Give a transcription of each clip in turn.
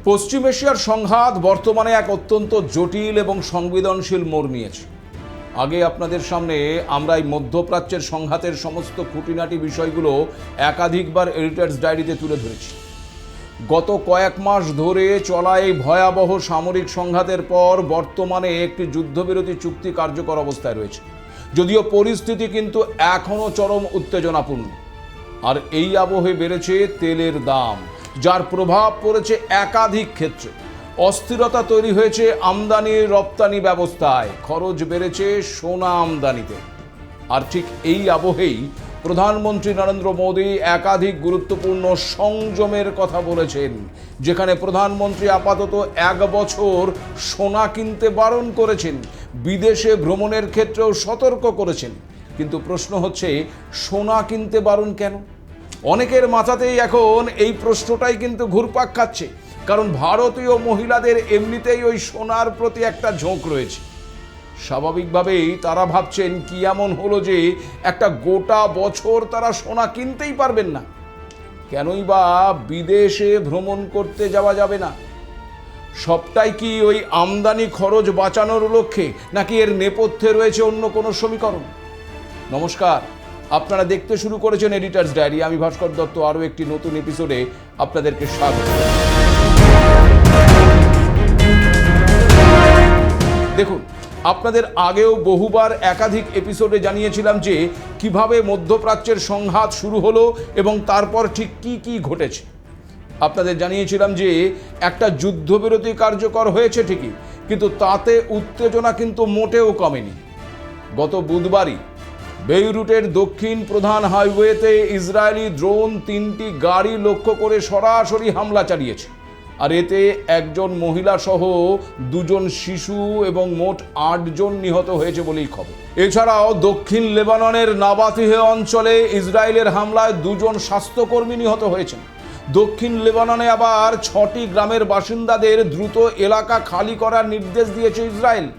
পশ্চিম এশিয়ার সংঘাত বর্তমানে এক অত্যন্ত জটিল এবং সংবেদনশীল মোড় নিয়েছে। আগে আপনাদের সামনে আমরা এই মধ্যপ্রাচ্যের সংঘাতের সমস্ত খুঁটিনাটি বিষয়গুলো একাধিকবার এডিটরস ডায়েরিতে তুলে ধরেছি। গত কয়েক মাস ধরে চলা এই ভয়াবহ সামরিক সংঘাতের পর বর্তমানে একটি যুদ্ধবিরতি চুক্তি কার্যকর অবস্থায় রয়েছে, যদিও পরিস্থিতি কিন্তু এখনও চরম উত্তেজনাপূর্ণ। আর এই আবহে বেড়েছে তেলের দাম, যার প্রভাব পড়েছে একাধিক ক্ষেত্রে। অস্থিরতা তৈরি হয়েছে আমদানি রপ্তানি ব্যবস্থায়, খরচ বেড়েছে সোনা আমদানিতে। আর ঠিক এই আবহেই প্রধানমন্ত্রী নরেন্দ্র মোদী একাধিক গুরুত্বপূর্ণ সংযমের কথা বলেছেন, যেখানে প্রধানমন্ত্রী আপাতত 1 বছর সোনা কিনতে বারণ করেছেন, বিদেশে ভ্রমণের ক্ষেত্রেও সতর্ক করেছেন। কিন্তু প্রশ্ন হচ্ছে, সোনা কিনতে বারণ কেন? অনেকের মাথাতেই এখন এই প্রশ্নটাই কিন্তু ঘুরপাক খাচ্ছে, কারণ ভারতীয় মহিলাদের এমনিতেই ওই সোনার প্রতি একটা ঝোঁক রয়েছে। স্বাভাবিকভাবেই তারা ভাবছেন, কি এমন হলো যে একটা গোটা বছর তারা সোনা কিনতেই পারবেন না? কেনই বা বিদেশে ভ্রমণ করতে যাওয়া যাবে না? সবটাই কি ওই আমদানি খরচ বাঁচানোর লক্ষ্যে, নাকি এর নেপথ্যে রয়েছে অন্য কোনো সমীকরণ? নমস্কার, আপনারা দেখতে শুরু করেছেন এডিটরস ডায়েরি। আমি ভাস্কর দত্ত আরও একটি নতুন এপিসোডে আপনাদেরকে স্বাগত। দেখুন, আপনাদের আগেও বহুবার একাধিক এপিসোডে জানিয়েছিলাম যে কিভাবে মধ্যপ্রাচ্যের সংঘাত শুরু হলো এবং তারপর ঠিক কি কি ঘটেছে। আপনাদের জানিয়েছিলাম যে একটা যুদ্ধবিরতি কার্যকর হয়েছে ঠিকই, কিন্তু তাতে উত্তেজনা কিন্তু মোটেও কমেনি। গত বুধবারই বেইরুটের দক্ষিণ প্রধান হাইওয়েতে ইসরায়েলি ড্রোন 3টি গাড়ি লক্ষ্য করে সরাসরি হামলা চালিয়েছে। আর এতে একজন মহিলা সহ 2 জন শিশু এবং মোট 8 জন নিহত হয়েছে বলেই খবর। এছাড়াও দক্ষিণ লেবাননের নাবাতিহে অঞ্চলে ইসরায়েলের হামলায় 2 জন স্বাস্থ্যকর্মী নিহত হয়েছেন। দক্ষিণ লেবাননে আবার 6টি গ্রামের বাসিন্দাদের দ্রুত এলাকা খালি করার নির্দেশ দিয়েছে ইসরায়েল।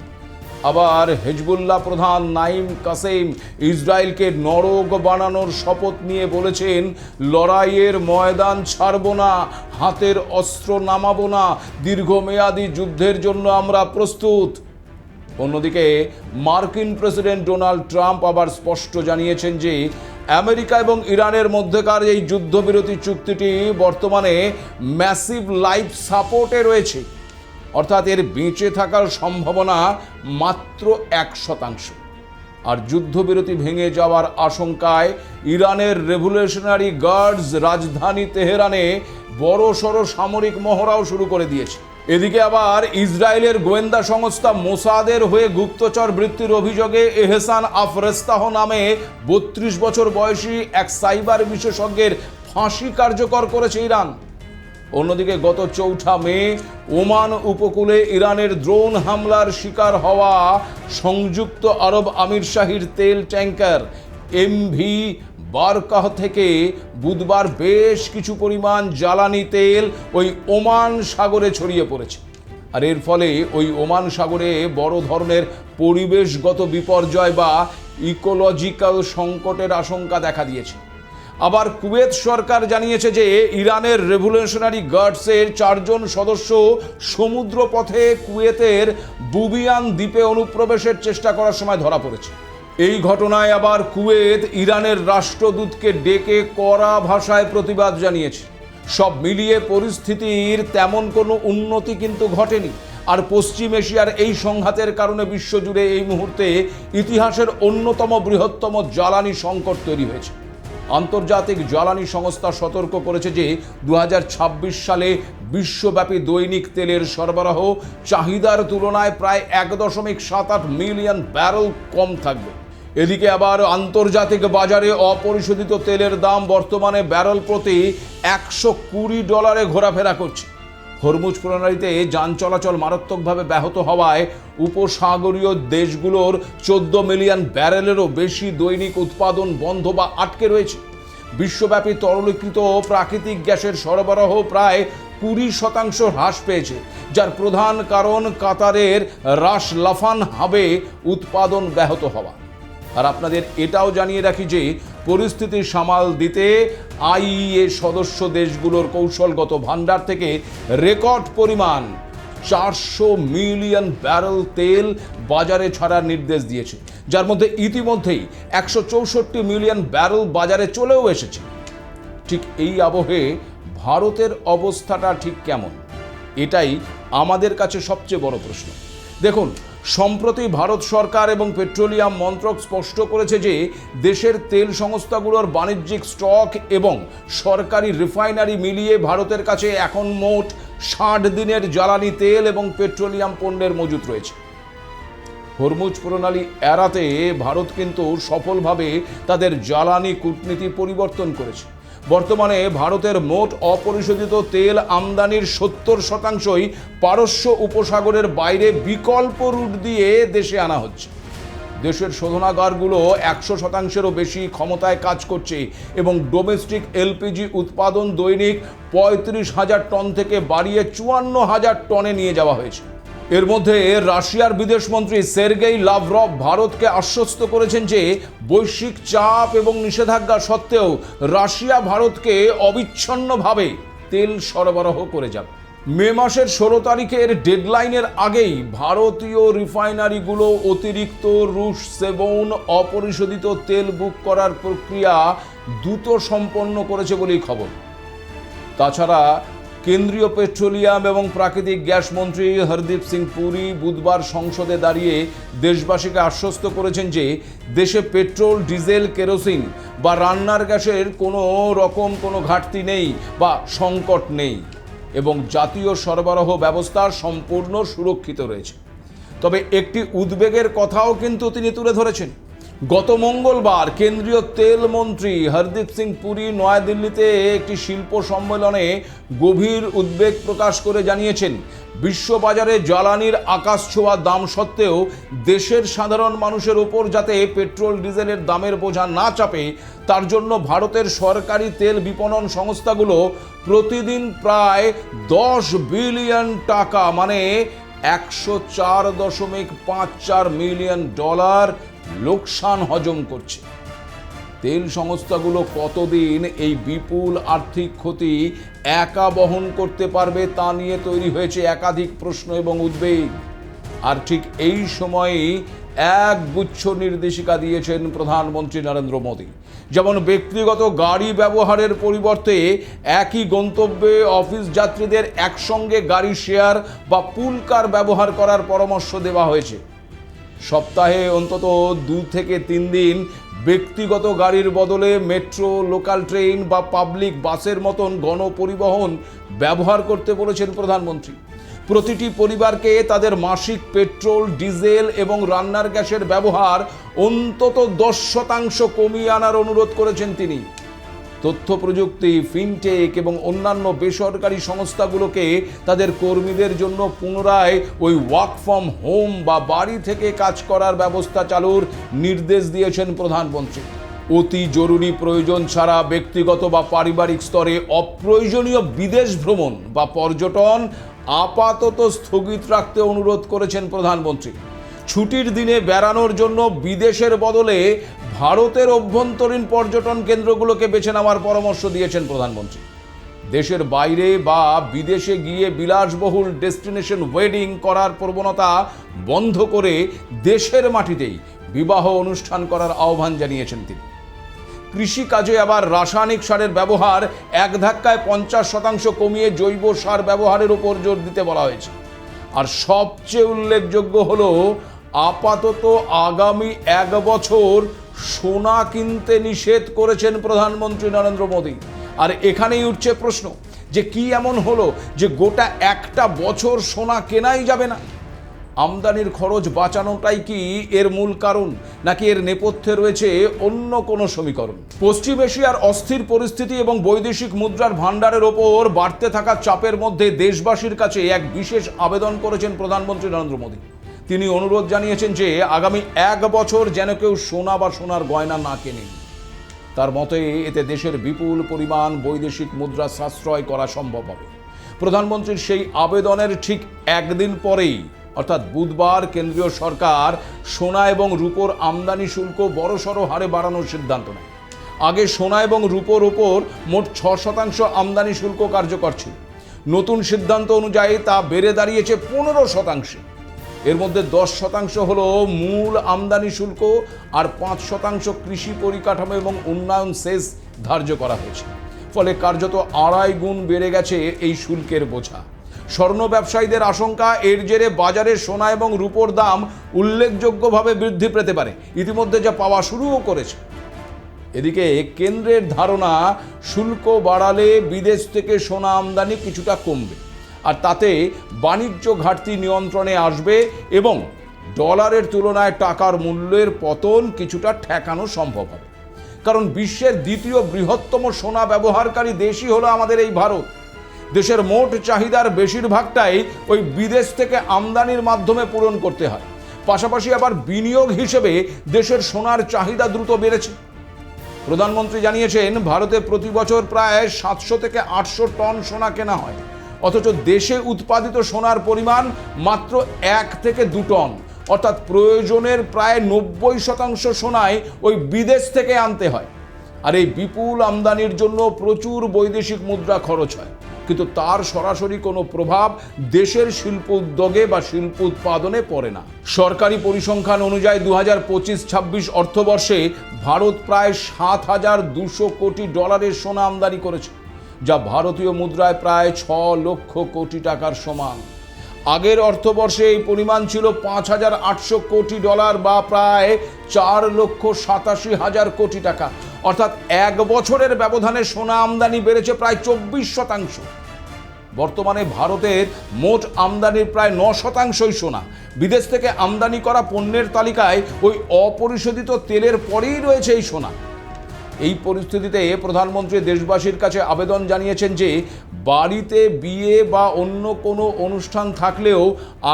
আবার হেজবুল্লাহ প্রধান নাঈম কাসেম ইসরায়েলকে নরক বানানোর শপথ নিয়ে বলেছেন, লড়াইয়ের ময়দান ছাড়ব না, হাতের অস্ত্র নামাবো না, দীর্ঘমেয়াদী যুদ্ধের জন্য আমরা প্রস্তুত। অন্যদিকে মার্কিন প্রেসিডেন্ট ডোনাল্ড ট্রাম্প আবার স্পষ্ট জানিয়েছেন যে আমেরিকা এবং ইরানের মধ্যকার এই যুদ্ধবিরতি চুক্তিটি বর্তমানে ম্যাসিভ লাইফ সাপোর্টে রয়েছে, অর্থাৎ এর বেঁচে থাকার সম্ভাবনা মাত্র 1%। আর যুদ্ধবিরতি ভেঙে যাওয়ার আশঙ্কায় ইরানের রেভলিউশনারি গার্ডস রাজধানী তেহরানে বড়সড় সামরিক মহড়াও শুরু করে দিয়েছে। এদিকে আবার ইসরায়েলের গোয়েন্দা সংস্থা মোসাদের হয়ে গুপ্তচর বৃত্তির অভিযোগে এহসান আফরেস্তাহ নামে 32 বছর বয়সী এক সাইবার বিশেষজ্ঞের ফাঁসি কার্যকর করেছে ইরান। অন্যদিকে গত 4 মে ওমান উপকূলে ইরানের ড্রোন হামলার শিকার হওয়া সংযুক্ত আরব আমিরশাহীর তেল ট্যাঙ্কার এমভি বারকাহ থেকে বুধবার বেশ কিছু পরিমাণ জ্বালানি তেল ওই ওমান সাগরে ছড়িয়ে পড়েছে। আর এর ফলে ওই ওমান সাগরে বড় ধরনের পরিবেশগত বিপর্যয় বা ইকোলজিক্যাল সংকটের আশঙ্কা দেখা দিয়েছে। আবার কুয়েত সরকার জানিয়েছে যে ইরানের রেভলিউশনারি গার্ডসের 4 জন সদস্য সমুদ্রপথে কুয়েতের বুবিয়ান দ্বীপে অনুপ্রবেশের চেষ্টা করার সময় ধরা পড়েছে। এই ঘটনায় আবার কুয়েত ইরানের রাষ্ট্রদূতকে ডেকে কড়া ভাষায় প্রতিবাদ জানিয়েছে। সব মিলিয়ে পরিস্থিতির তেমন কোনো উন্নতি কিন্তু ঘটেনি। আর পশ্চিম এশিয়ার এই সংঘাতের কারণে বিশ্বজুড়ে এই মুহূর্তে ইতিহাসের অন্যতম বৃহত্তম জ্বালানি সংকট তৈরি হয়েছে। আন্তর্জাতিক জ্বালানি সংস্থা সতর্ক করেছে যে 2026 সালে বিশ্বব্যাপী দৈনিক তেলের সরবরাহ চাহিদার তুলনায় প্রায় 1.78 মিলিয়ন ব্যারেল কম থাকবে। এদিকে আবার আন্তর্জাতিক বাজারে অপরিশোধিত তেলের দাম বর্তমানে ব্যারেল প্রতি $120 ঘোরাফেরা করছে। হরমুজ প্রণালীতে যান চলাচল মারাত্মকভাবে ব্যাহত হওয়ায় উপসাগরীয় দেশগুলোর 14 মিলিয়ন ব্যারেলেরও বেশি দৈনিক উৎপাদন বন্ধ বা আটকে রয়েছে। বিশ্বব্যাপী তরলীকৃত প্রাকৃতিক গ্যাসের সরবরাহ প্রায় 20% হ্রাস পেয়েছে, যার প্রধান কারণ কাতারের রাস লাফান হাবে উৎপাদন ব্যাহত হওয়া। আর আপনাদের এটাও জানিয়ে রাখি যে পরিস্থিতি সামাল দিতে আইইএ সদস্য দেশগুলোর কৌশলগত ভান্ডার থেকে রেকর্ড পরিমাণ 400 মিলিয়ন ব্যারেল তেল বাজারে ছাড়ার নির্দেশ দিয়েছে, যার মধ্যে ইতিমধ্যেই 164 মিলিয়ন ব্যারেল বাজারে চলেও এসেছে। ঠিক এই আবহে ভারতের অবস্থাটা ঠিক কেমন, এটাই আমাদের কাছে সবচেয়ে বড় প্রশ্ন। দেখুন, সম্প্রতি ভারত সরকার এবং পেট্রোলিয়াম মন্ত্রক স্পষ্ট করেছে যে দেশের তেল সংস্থাগুলোর বাণিজ্যিক স্টক এবং সরকারি রিফাইনারি মিলিয়ে ভারতের কাছে এখন মোট 60 দিনের জ্বালানি তেল এবং পেট্রোলিয়াম পণ্যের মজুত রয়েছে। হরমুজ প্রণালী এড়াতে ভারত কিন্তু সফলভাবে তাদের জ্বালানি কূটনীতি পরিবর্তন করেছে। বর্তমানে ভারতের মোট অপরিশোধিত তেল আমদানির 70% পারস্য উপসাগরের বাইরে বিকল্প রুট দিয়ে দেশে আনা হচ্ছে। দেশের শোধনাগারগুলো 100%-এরও বেশি ক্ষমতায় কাজ করছে এবং ডোমেস্টিক এলপিজি উৎপাদন দৈনিক 35,000 টন থেকে বাড়িয়ে 54,000 টনে নিয়ে যাওয়া হয়েছে। এর মধ্যে রাশিয়ার বিদেশমন্ত্রী সের্গেই লাভরভ ভারতকে আশ্বস্ত করেছেন যে বৈশ্বিক চাপ এবং নিষেধাজ্ঞা সত্ত্বেও রাশিয়া ভারতকে অবিচ্ছিন্নভাবে তেল সরবরাহ করে যাবে। মে মাসের 16 তারিখের ডেডলাইনের আগেই ভারতীয় রিফাইনারিগুলো অতিরিক্ত রুশ সেবন অপরিশোধিত তেল বুক করার প্রক্রিয়া দ্রুত সম্পন্ন করেছে বলেই খবর। তাছাড়া কেন্দ্রীয় পেট্রোলিয়াম এবং প্রাকৃতিক গ্যাস মন্ত্রী হরদীপ সিং পুরী বুধবার সংসদে দাঁড়িয়ে দেশবাসীকে আশ্বস্ত করেছেন যে দেশে পেট্রোল, ডিজেল, কেরোসিন বা রান্নার গ্যাসের কোনো ঘাটতি নেই বা সংকট নেই এবং জাতীয় সরবরাহ ব্যবস্থা সম্পূর্ণ সুরক্ষিত রয়েছে। তবে একটি উদ্বেগের কথাও কিন্তু তিনি তুলে ধরেছেন। গত মঙ্গলবার কেন্দ্রীয় তেল মন্ত্রী হরদীপ সিং পুরী নয়াদিল্লিতে একটি শিল্প সম্মেলনে গভীর উদ্বেগ প্রকাশ করে জানিয়েছেন, বিশ্ববাজারে জ্বালানির আকাশ ছোঁয়া দাম সত্ত্বেও দেশের সাধারণ মানুষের ওপর যাতে পেট্রোল ডিজেলের দামের বোঝা না চাপে তার জন্য ভারতের সরকারি তেল বিপণন সংস্থাগুলো প্রতিদিন প্রায় 10 বিলিয়ন টাকা মানে $104.54 মিলিয়ন লোকসান হজম করছে। তেল সংস্থাগুলো কতদিন এই বিপুল আর্থিক ক্ষতি একা বহন করতে পারবে তা নিয়ে তৈরি হয়েছে একাধিক প্রশ্ন এবং উদ্বেগ। আর ঠিক এই সময়েই এক গুচ্ছ নির্দেশিকা দিয়েছেন প্রধানমন্ত্রী নরেন্দ্র মোদী। যেমন ব্যক্তিগত গাড়ি ব্যবহারের পরিবর্তে একই গন্তব্যে অফিস যাত্রীদের একসঙ্গে গাড়ি শেয়ার বা পুল কার ব্যবহার করার পরামর্শ দেওয়া হয়েছে। সপ্তাহে অন্তত 2 থেকে 3 দিন ব্যক্তিগত গাড়ির বদলে মেট্রো, লোকাল ট্রেন বা পাবলিক বাসের মতন গণপরিবহন ব্যবহার করতে বলেছেন প্রধানমন্ত্রী। প্রতিটি পরিবারকে তাদের মাসিক পেট্রোল, ডিজেল এবং রান্নার গ্যাসের ব্যবহার অন্তত 10% কমিয়ে আনার অনুরোধ করেছেন তিনি। তথ্য প্রযুক্তি, ফিনটেক এবং অন্যান্য বেসরকারি সংস্থাগুলোকে তাদের কর্মীদের জন্য পুনরায় ওই ওয়ার্ক ফ্রম হোম বা বাড়ি থেকে কাজ করার ব্যবস্থা চালুর নির্দেশ দিয়েছেন প্রধানমন্ত্রী। অতি জরুরি প্রয়োজন ছাড়া ব্যক্তিগত বা পারিবারিক স্তরে অপ্রয়োজনীয় বিদেশ ভ্রমণ বা পর্যটন আপাতত স্থগিত রাখতে অনুরোধ করেছেন প্রধানমন্ত্রী। ছুটির দিনে বেড়ানোর জন্য বিদেশের বদলে ভারতের অভ্যন্তরীণ পর্যটন কেন্দ্রগুলোকে বেছে নেওয়ার পরামর্শ দিয়েছেন প্রধানমন্ত্রী। দেশের বাইরে বা বিদেশে গিয়ে বিলাসবহুল ডেস্টিনেশন ওয়েডিং করার প্রবণতা বন্ধ করে দেশের মাটিতেই বিবাহ অনুষ্ঠান করার আহ্বান জানিয়েছেন তিনি। কৃষিকাজে আবার রাসায়নিক সারের ব্যবহার এক ধাক্কায় 50% কমিয়ে জৈব সার ব্যবহারের উপর জোর দিতে বলা হয়েছে। আর সবচেয়ে উল্লেখযোগ্য হলো আপাতত আগামী 1 বছর সোনা কিনতে নিষেধ করেছেন প্রধানমন্ত্রী নরেন্দ্র মোদী। আর এখানেই উঠছে প্রশ্ন যে কি এমন হলো যে গোটা একটা বছর সোনা কেনাই যাবে না? আমদানির খরচ বাঁচানোটাই কি এর মূল কারণ, নাকি এর নেপথ্যে রয়েছে অন্য কোনো সমীকরণ? পশ্চিম এশিয়ার অস্থির পরিস্থিতি এবং বৈদেশিক মুদ্রার ভাণ্ডারের ওপর বাড়তে থাকা চাপের মধ্যে দেশবাসীর কাছে এক বিশেষ আবেদন করেছেন প্রধানমন্ত্রী নরেন্দ্র মোদী। তিনি অনুরোধ জানিয়েছেন যে আগামী 1 বছর যেন কেউ সোনা বা সোনার গয়না না কেনে। তার মতে এতে দেশের বিপুল পরিমাণ বৈদেশিক মুদ্রা সাশ্রয় করা সম্ভব হবে। প্রধানমন্ত্রীর সেই আবেদনের ঠিক একদিন পরেই অর্থাৎ বুধবার কেন্দ্রীয় সরকার সোনা এবং রূপোর আমদানি শুল্ক বড়সড় হারে বাড়ানোর সিদ্ধান্ত নেয়। আগে সোনা এবং রূপোর ওপর মোট 6% আমদানি শুল্ক কার্যকর ছিল। নতুন সিদ্ধান্ত অনুযায়ী তা বেড়ে দাঁড়িয়েছে 15%। এর মধ্যে 10% হলো মূল আমদানি শুল্ক আর 5% কৃষি পরিকাঠামো এবং উন্নয়ন সেস ধার্য করা হয়েছে। ফলে কার্যত 2.5 গুণ বেড়ে গেছে এই শুল্কের বোঝা। স্বর্ণ ব্যবসায়ীদের আশঙ্কা, এর জেরে বাজারে সোনা এবং রূপোর দাম উল্লেখযোগ্যভাবে বৃদ্ধি পেতে পারে, ইতিমধ্যে যা পাওয়া শুরুও করেছে। এদিকে কেন্দ্রের ধারণা, শুল্ক বাড়ালে বিদেশ থেকে সোনা আমদানি কিছুটা কমবে, আর তাতে বাণিজ্য ঘাটতি নিয়ন্ত্রণে আসবে এবং ডলারের তুলনায় টাকার মূল্যের পতন কিছুটা ঠেকানো সম্ভব হবে। কারণ বিশ্বের দ্বিতীয় বৃহত্তম সোনা ব্যবহারকারী দেশই হলো আমাদের এই ভারত। দেশের মোট চাহিদার বেশিরভাগটাই ওই বিদেশ থেকে আমদানির মাধ্যমে পূরণ করতে হয়। পাশাপাশি আবার বিনিয়োগ হিসেবে দেশের সোনার চাহিদা দ্রুত বেড়েছে। প্রধানমন্ত্রী জানিয়েছেন, ভারতে প্রতি বছর প্রায় 700 থেকে 800 টন সোনা কেনা হয়, অথচ দেশে উৎপাদিত সোনার পরিমাণ মাত্র 1 থেকে 2 টন, অর্থাৎ প্রয়োজনের প্রায় 90% সোনাই ওই বিদেশ থেকে আনতে হয়। আর এই বিপুল আমদানির জন্য প্রচুর বৈদেশিক মুদ্রা খরচ হয়, কিন্তু তার সরাসরি কোনো প্রভাব দেশের শিল্প উদ্যোগে বা শিল্প উৎপাদনে পড়ে না। সরকারি পরিসংখ্যান অনুযায়ী 2025-26 অর্থবর্ষে ভারত প্রায় 7,200 কোটি ডলারের সোনা আমদানি করেছে, যা ভারতীয় মুদ্রায় প্রায় 6 লক্ষ কোটি টাকার সমান। আগের অর্থবর্ষে এই পরিমাণ ছিল 5,800 কোটি ডলার বা প্রায় 4,87,000 কোটি টাকা। অর্থাৎ 1 বছরের ব্যবধানে সোনা আমদানি বেড়েছে প্রায় 24%। বর্তমানে ভারতের মোট আমদানির প্রায় 9%ই সোনা। বিদেশ থেকে আমদানি করা পণ্যের তালিকায় ওই অপরিশোধিত তেলের পরেই রয়েছে এই সোনা। এই পরিস্থিতিতে প্রধানমন্ত্রী দেশবাসীর কাছে আবেদন জানিয়েছেন যে বাড়িতে বিয়ে বা অন্য কোনো অনুষ্ঠান থাকলেও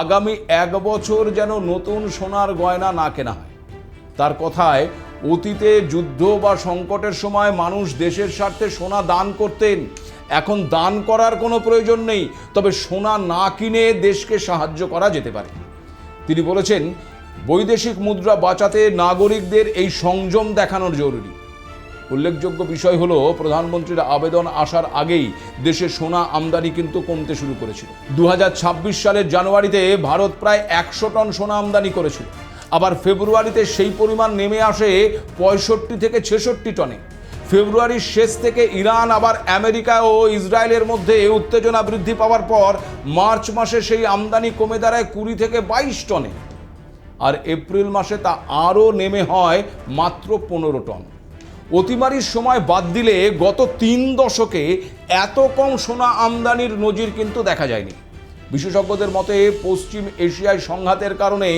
আগামী 1 বছর যেন নতুন সোনার গয়না না কেনা হয়। তার কথায়, অতীতে যুদ্ধ বা সংকটের সময় মানুষ দেশের স্বার্থে সোনা দান করতেন, এখন দান করার কোনো প্রয়োজন নেই, তবে সোনা না কিনে দেশকে সাহায্য করা যেতে পারে। তিনি বলেছেন, বৈদেশিক মুদ্রা বাঁচাতে নাগরিকদের এই সংযম দেখানোর জরুরি। উল্লেখযোগ্য বিষয় হলো, প্রধানমন্ত্রীর আবেদন আসার আগেই দেশে সোনা আমদানি কিন্তু কমতে শুরু করেছিল। 2026 সালের জানুয়ারিতে ভারত প্রায় 100 টন সোনা আমদানি করেছিল। আবার ফেব্রুয়ারিতে সেই পরিমাণ নেমে আসে 65 থেকে 66 টনে। ফেব্রুয়ারির শেষ থেকে ইরান, আবার আমেরিকা ও ইসরায়েলের মধ্যে উত্তেজনা বৃদ্ধি পাওয়ার পর মার্চ মাসে সেই আমদানি কমে দাঁড়ায় 20 থেকে 22 টনে। আর এপ্রিল মাসে তা আরও নেমে হয় মাত্র 15 টন। অতিমারির সময় বাদ দিলে গত 3 দশকে এত কম সোনা আমদানির নজির কিন্তু দেখা যায়নি। বিশেষজ্ঞদের মতে, পশ্চিম এশিয়ায় সংঘাতের কারণে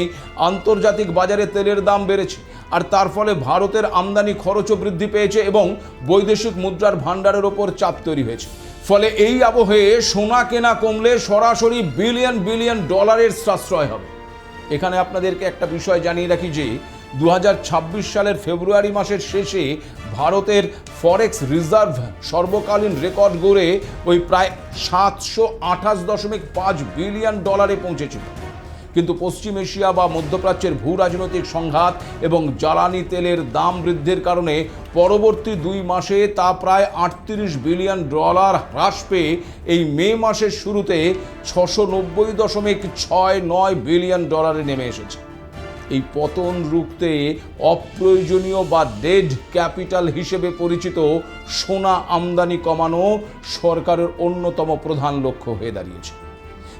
আন্তর্জাতিক বাজারে তেলের দাম বেড়েছে, আর তার ফলে ভারতের আমদানি খরচও বৃদ্ধি পেয়েছে এবং বৈদেশিক মুদ্রার ভাণ্ডারের ওপর চাপ তৈরি হয়েছে। ফলে এই আবহে সোনা কেনা কমলে সরাসরি বিলিয়ন বিলিয়ন ডলারের সাশ্রয় হবে। এখানে আপনাদেরকে একটা বিষয় জানিয়ে রাখি যে 2026 সালের ফেব্রুয়ারি মাসের শেষে ভারতের ফরেক্স রিজার্ভ সর্বকালীন রেকর্ড গড়ে ওই প্রায় 728.5 বিলিয়ন ডলারে পৌঁছেছিল। কিন্তু পশ্চিম এশিয়া বা মধ্যপ্রাচ্যের ভূ রাজনৈতিক সংঘাত এবং জ্বালানি তেলের দাম বৃদ্ধির কারণে পরবর্তী 2 মাসে তা প্রায় 38 বিলিয়ন ডলার হ্রাস পেয়ে এই মে মাসের শুরুতে 690.69 বিলিয়ন ডলারে নেমে এসেছে। এই পতন রুখতে অপ্রয়োজনীয় বা ডেড ক্যাপিটাল হিসেবে পরিচিত সোনা আমদানি কমানো সরকারের অন্যতম প্রধান লক্ষ্য হয়ে দাঁড়িয়েছে।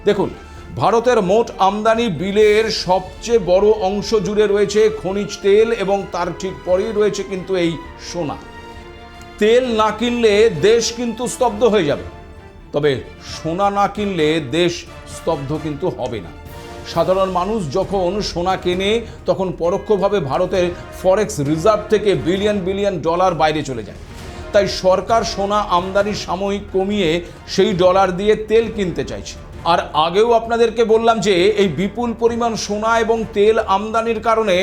দেখুন, ভারতের মোট আমদানি বিলের সবচেয়ে বড় অংশ জুড়ে রয়েছে খনিজ তেল এবং তার ঠিক পরেই রয়েছে কিন্তু এই সোনা। তেল না কিনলে দেশ কিন্তু স্তব্ধ হয়ে যাবে, তবে সোনা না কিনলে দেশ স্তব্ধ কিন্তু হবে না। সাধারণ মানুষ যখন সোনা কেনে তখন পরোক্ষভাবে ভারতের ফরেক্স রিজার্ভ থেকে বিলিয়ন বিলিয়ন ডলার বাইরে চলে যায়। তাই সরকার সোনা আমদানি সাময়িক কমিয়ে সেই ডলার দিয়ে তেল কিনতে চাইছে। আর আগেও আপনাদেরকে বললাম যে এই বিপুল পরিমাণ সোনা এবং তেল আমদানির কারণে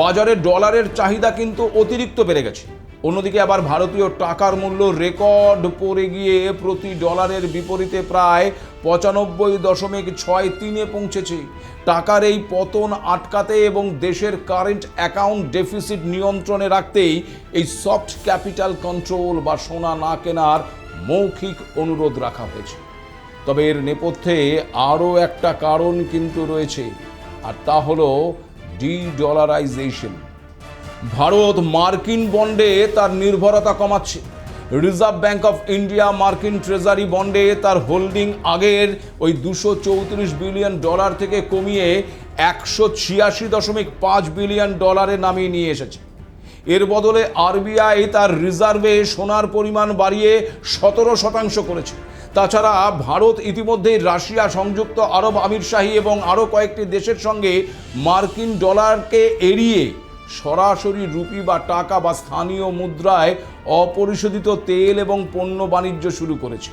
বাজারে ডলারের চাহিদা কিন্তু অতিরিক্ত বেড়ে গেছে। অন্যদিকে আবার ভারতীয় টাকার মূল্য রেকর্ড পড়ে গিয়ে প্রতি ডলারের বিপরীতে প্রায় 95.63 পৌঁছেছে। টাকার এই পতন আটকাতে এবং দেশের কারেন্ট অ্যাকাউন্ট ডেফিসিট নিয়ন্ত্রণে রাখতেই এই সফট ক্যাপিটাল কন্ট্রোল বা সোনা না কেনার মৌখিক অনুরোধ রাখা হয়েছে। তবে এর নেপথ্যে আরও একটা কারণ কিন্তু রয়েছে, আর তা হলো ডি-ডলারাইজেশন। ভারত মার্কিন বন্ডে তার নির্ভরতা কমাচ্ছে। রিজার্ভ ব্যাংক অফ ইন্ডিয়া মার্কিন ট্রেজারি বন্ডে তার হোল্ডিং আগের ওই 234 বিলিয়ন ডলার থেকে কমিয়ে 186.5 বিলিয়ন ডলারে নামিয়ে নিয়ে এসেছে। এর বদলে আরবিআই তার রিজার্ভে সোনার পরিমাণ বাড়িয়ে 17% করেছে। তাছাড়া ভারত ইতিমধ্যেই রাশিয়া, সংযুক্ত আরব আমিরশাহী এবং আরও কয়েকটি দেশের সঙ্গে মার্কিন ডলারকে এড়িয়ে সরাসরি রুপি বা টাকা বা স্থানীয় মুদ্রায় অপরিশোধিত তেল এবং পণ্য বাণিজ্য শুরু করেছে।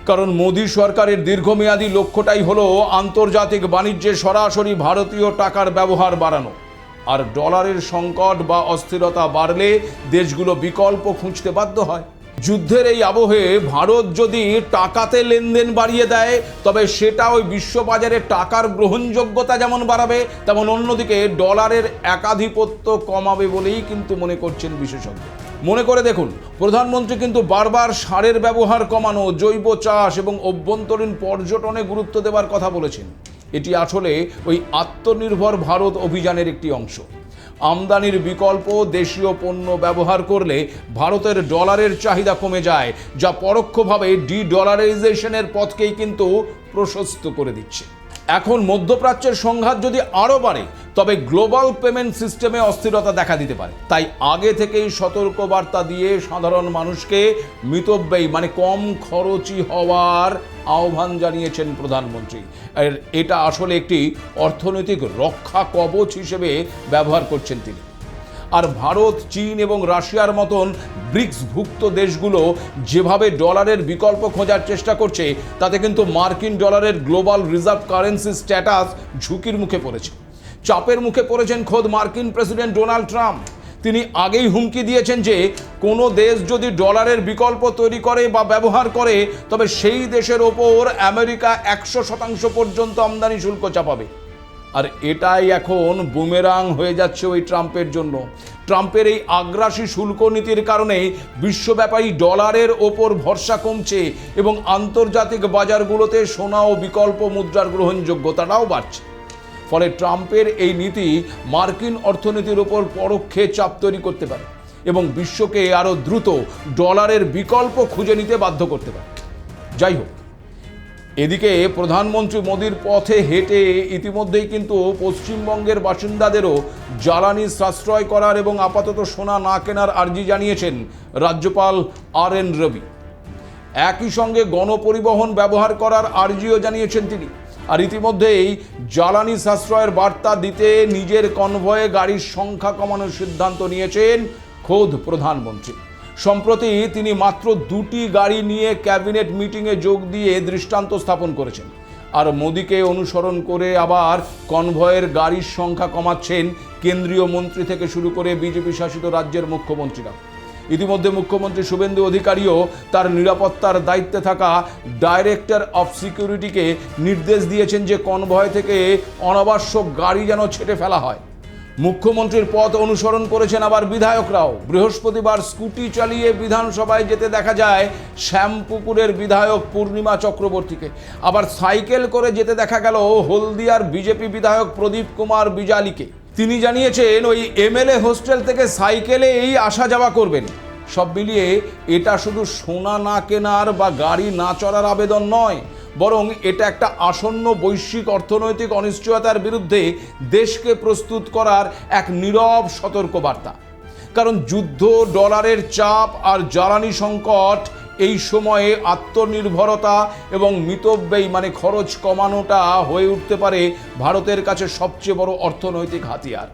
কারণ মোদী সরকারের দীর্ঘমেয়াদী লক্ষ্যটাই হলো আন্তর্জাতিক বাণিজ্যে সরাসরি ভারতীয় টাকার ব্যবহার বাড়ানো। আর ডলারের সংকট বা অস্থিরতা বাড়লে দেশগুলো বিকল্প খুঁজতে বাধ্য হয়। যুদ্ধের এই আবহে ভারত যদি টাকাতে লেনদেন বাড়িয়ে দেয়, তবে সেটা ওই বিশ্ববাজারে টাকার গ্রহণযোগ্যতা যেমন বাড়াবে, তেমন অন্যদিকে ডলারের একাধিপত্য কমাবে বলেই কিন্তু মনে করছেন বিশেষজ্ঞ। মনে করে দেখুন, প্রধানমন্ত্রী কিন্তু বারবার সারের ব্যবহার কমানো, জৈব চাষ এবং অভ্যন্তরীণ পর্যটনে গুরুত্ব দেওয়ার কথা বলেছেন। এটি আসলে ওই আত্মনির্ভর ভারত অভিযানের একটি অংশ। আমদানির বিকল্প দেশীয় পণ্য ব্যবহার করলে ভারতের ডলারের চাহিদা কমে যায়, যা পরোক্ষভাবে ডি-ডলারাইজেশনের পথকেই কিন্তু প্রশস্ত করে দিচ্ছে। এখন মধ্যপ্রাচ্যের সংঘাত যদি আরও বাড়ে, তবে গ্লোবাল পেমেন্ট সিস্টেমে অস্থিরতা দেখা দিতে পারে। তাই আগে থেকেই সতর্কবার্তা দিয়ে সাধারণ মানুষকে মিতব্যয়ী মানে কম খরচী হওয়ার আহ্বান জানিয়েছেন প্রধানমন্ত্রী। আর এটা আসলে একটি অর্থনৈতিক রক্ষা কবচ হিসেবে ব্যবহার করছেন তিনি। আর ভারত, চীন এবং রাশিয়ার মতন ব্রিক্সভুক্ত দেশগুলো যেভাবে ডলারের বিকল্প খোঁজার চেষ্টা করছে, তাতে কিন্তু মার্কিন ডলারের গ্লোবাল রিজার্ভ কারেন্সি স্ট্যাটাস ঝুঁকির মুখে পড়েছে। চাপের মুখে পড়েছেন খোদ মার্কিন প্রেসিডেন্ট ডোনাল্ড ট্রাম্প। তিনি আগেই হুমকি দিয়েছেন যে কোনো দেশ যদি ডলারের বিকল্প তৈরি করে বা ব্যবহার করে, তবে সেই দেশের ওপর আমেরিকা 100% পর্যন্ত আমদানি শুল্ক চাপাবে। আর এটাই এখন বুমেরাং হয়ে যাচ্ছে ওই ট্রাম্পের জন্য। ট্রাম্পের এই আগ্রাসী শুল্ক নীতির কারণে বিশ্বব্যাপী ডলারের ওপর ভরসা কমছে এবং আন্তর্জাতিক বাজারগুলোতে সোনা ও বিকল্প মুদ্রার গ্রহণযোগ্যতাটাও বাড়ছে। ফলে ট্রাম্পের এই নীতি মার্কিন অর্থনীতির উপর পরোক্ষে চাপ তৈরি করতে পারে এবং বিশ্বকে আরও দ্রুত ডলারের বিকল্প খুঁজে নিতে বাধ্য করতে পারে। যাই হোক, এদিকে প্রধানমন্ত্রী মোদীর পথে হেঁটে ইতিমধ্যেই কিন্তু পশ্চিমবঙ্গের বাসিন্দাদেরও জ্বালানি সাশ্রয় করার এবং আপাতত সোনা না কেনার আর্জি জানিয়েছেন রাজ্যপাল RN রবি। একই সঙ্গে গণপরিবহন ব্যবহার করার আর্জিও জানিয়েছেন তিনি। আর ইতিমধ্যেই জ্বালানি সাশ্রয়ের বার্তা দিতে নিজের কনভয়ে গাড়ির সংখ্যা কমানোর সিদ্ধান্ত নিয়েছেন খোদ প্রধানমন্ত্রী। সম্প্রতি তিনি মাত্র 2টি গাড়ি নিয়ে ক্যাবিনেট মিটিংয়ে যোগ দিয়ে দৃষ্টান্ত স্থাপন করেছেন। আর মোদীকে অনুসরণ করে আবার কনভয়ের গাড়ির সংখ্যা কমাচ্ছেন কেন্দ্রীয় মন্ত্রী থেকে শুরু করে বিজেপি শাসিত রাজ্যের মুখ্যমন্ত্রীরা। ইতিমধ্যে মুখ্যমন্ত্রী শুভেন্দু অধিকারীও তার নিরাপত্তার দায়িত্বে থাকা ডাইরেক্টর অফ সিকিউরিটিকে নির্দেশ দিয়েছেন যে কনভয় থেকে অনাবশ্যক গাড়ি যেন ছেঁটে ফেলা হয়। মুখ্যমন্ত্রীর পথ অনুসরণ করেছেন আবার বিধায়করাও। বৃহস্পতিবার স্কুটি চালিয়ে বিধানসভায় যেতে দেখা যায় শ্যামপুকুরের বিধায়ক পূর্ণিমা চক্রবর্তীকে। আবার সাইকেল করে যেতে দেখা গেল হলদিয়ার বিজেপি বিধায়ক প্রদীপ কুমার বিজালিকে। তিনি জানিয়েছেন ওই MLA হোস্টেল থেকে সাইকেলেই আসা যাওয়া করবেন। সব মিলিয়ে এটা শুধু সোনা না কেনার বা গাড়ি না চড়ার আবেদন নয়, বরং এটা একটা আসন্ন বৈশ্বিক অর্থনৈতিক অনিশ্চয়তার বিরুদ্ধে দেশকে প্রস্তুত করার এক নীরব সতর্কবার্তা। কারণ যুদ্ধ, ডলারের চাপ আর জ্বালানি সংকট এই সময়ে আত্মনির্ভরতা এবং মিতব্যয়ী মানে খরচ কমানোটা হয়ে উঠতে পারে ভারতের কাছে সবচেয়ে বড় অর্থনৈতিক হাতিয়ার।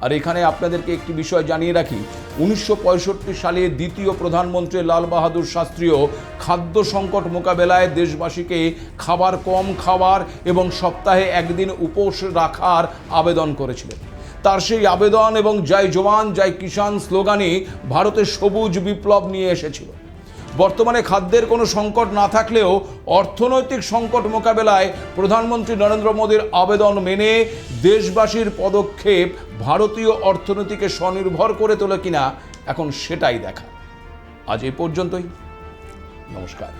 আর এখানে আপনাদেরকে একটি বিষয় জানিয়ে রাখি, 1965 সালে দ্বিতীয় প্রধানমন্ত্রী লাল বাহাদুর শাস্ত্রীও খাদ্য সংকট মোকাবেলায় দেশবাসীকে খাবার কম খাওয়ার এবং সপ্তাহে একদিন উপোস রাখার আবেদন করেছিলেন। তার সেই আবেদন এবং জয় জওয়ান জয় কিষাণ স্লোগানে ভারতের সবুজ বিপ্লব নিয়ে এসেছিল। বর্তমানে খাদ্যের কোনো সংকট না থাকলেও অর্থনৈতিক সংকট মোকাবেলায় প্রধানমন্ত্রী নরেন্দ্র মোদীর আবেদন মেনে দেশবাসীর পদক্ষেপ ভারতীয় অর্থনীতিকে স্বনির্ভর করে তোলে কিনা এখন সেটাই দেখা। আজ এই পর্যন্তই। নমস্কার।